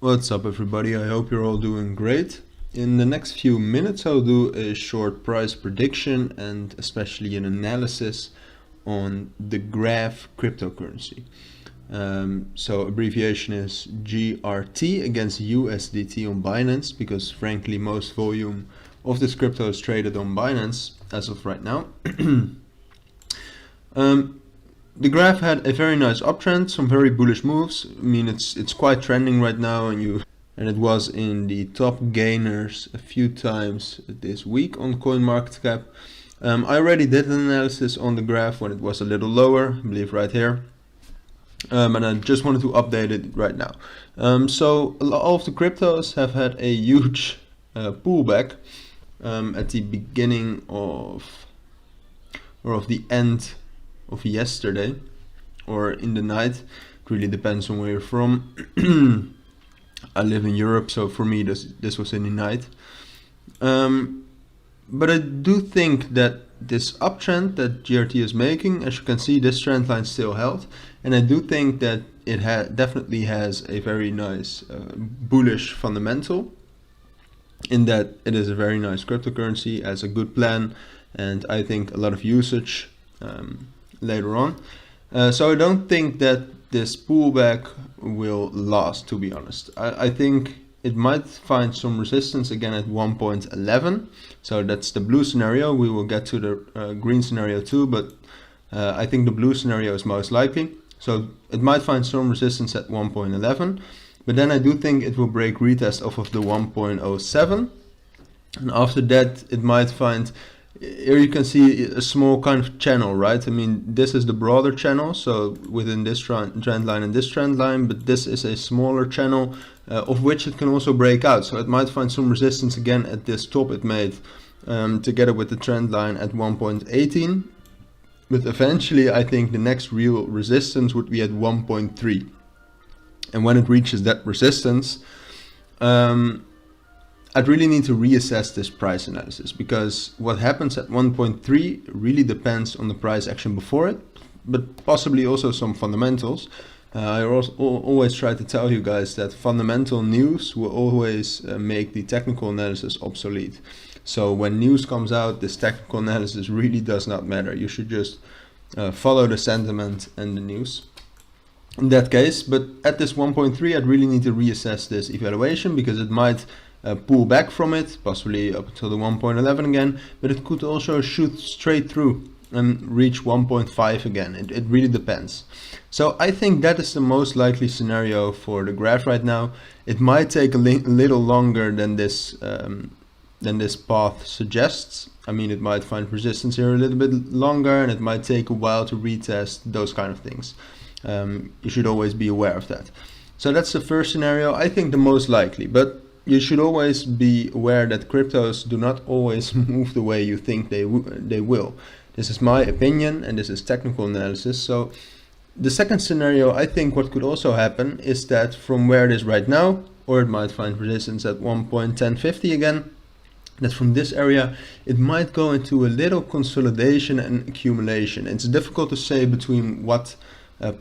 What's up everybody, I hope you're all doing great. In the next few minutes I'll do a short price prediction and especially an analysis on the graph cryptocurrency. So abbreviation is GRT against USDT on Binance, because frankly most volume of this crypto is traded on Binance as of right now. The graph had a very nice uptrend, some very bullish moves. I mean, it's quite trending right now, and it was in the top gainers a few times this week on CoinMarketCap. I already did an analysis on the graph when it was a little lower, I believe right here. And I just wanted to update it right now. So all of the cryptos have had a huge pullback at the beginning of, or of the end of yesterday, or in the night. It really depends on where you're from. I live in Europe, so for me this was in the night. But I do think that this uptrend that GRT is making, as you can see, this trend line still held, and I do think that it definitely has a very nice bullish fundamental, in that it is a very nice cryptocurrency, has a good plan, and I think a lot of usage later on. So I don't think that this pullback will last, to be honest. I think it might find some resistance again at 1.11. So that's the blue scenario. We will get to the green scenario too, but I think the blue scenario is most likely. So it might find some resistance at 1.11, but then I do think it will break retest off of the 1.07. And after that, it might find, here you can see a small kind of channel, right? I mean, this is the broader channel, so within this trend line and this trend line, but this is a smaller channel of which it can also break out. So it might find some resistance again at this top it made, together with the trend line at 1.18. But eventually I think the next real resistance would be at 1.3. And when it reaches that resistance, I'd really need to reassess this price analysis, because what happens at 1.3 really depends on the price action before it, but possibly also some fundamentals. I always try to tell you guys that fundamental news will always make the technical analysis obsolete. So when news comes out, this technical analysis really does not matter. You should just follow the sentiment and the news in that case. But at this 1.3, I'd really need to reassess this evaluation, because it might pull back from it, possibly up until the 1.11 again, but it could also shoot straight through and reach 1.5 again. It really depends. So I think that is the most likely scenario for the graph right now. It might take a little longer than this path suggests. I mean, it might find resistance here a little bit longer, and it might take a while to retest, those kind of things. You should always be aware of that. So that's the first scenario, I think the most likely, but you should always be aware that cryptos do not always move the way you think they will. This is my opinion, and this is technical analysis. So the second scenario, I think what could also happen is that from where it is right now, or it might find resistance at 1.1050 again, that from this area it might go into a little consolidation and accumulation. It's difficult to say between what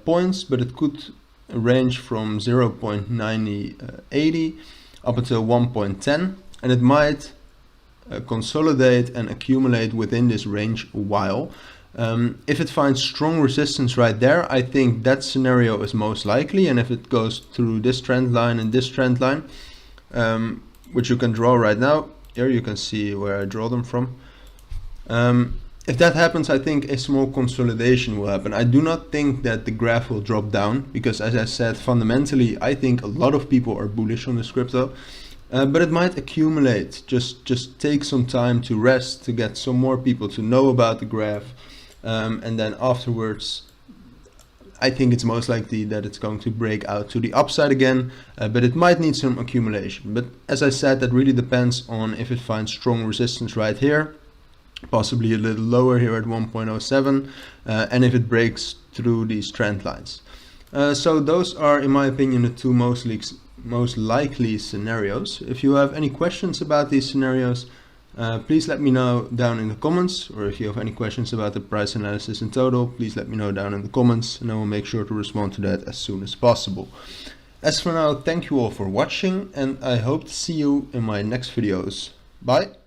points, but it could range from 0.9080 up until 1.10, and it might consolidate and accumulate within this range a while. If it finds strong resistance right there, I think that scenario is most likely, and if it goes through this trend line and this trend line, which you can draw right now, here you can see where I draw them from. If that happens, I think a small consolidation will happen. I do not think that the graph will drop down, because as I said, fundamentally I think a lot of people are bullish on this crypto, but it might accumulate, just take some time to rest, to get some more people to know about the graph, and then afterwards I think it's most likely that it's going to break out to the upside again, but it might need some accumulation. But as I said, that really depends on if it finds strong resistance right here, possibly a little lower here at 1.07, and if it breaks through these trend lines. So those are, in my opinion, the two most likely scenarios. If you have any questions about these scenarios, please let me know down in the comments, or if you have any questions about the price analysis in total, please let me know down in the comments, and I will make sure to respond to that as soon as possible. As for now, thank you all for watching, and I hope to see you in my next videos. Bye!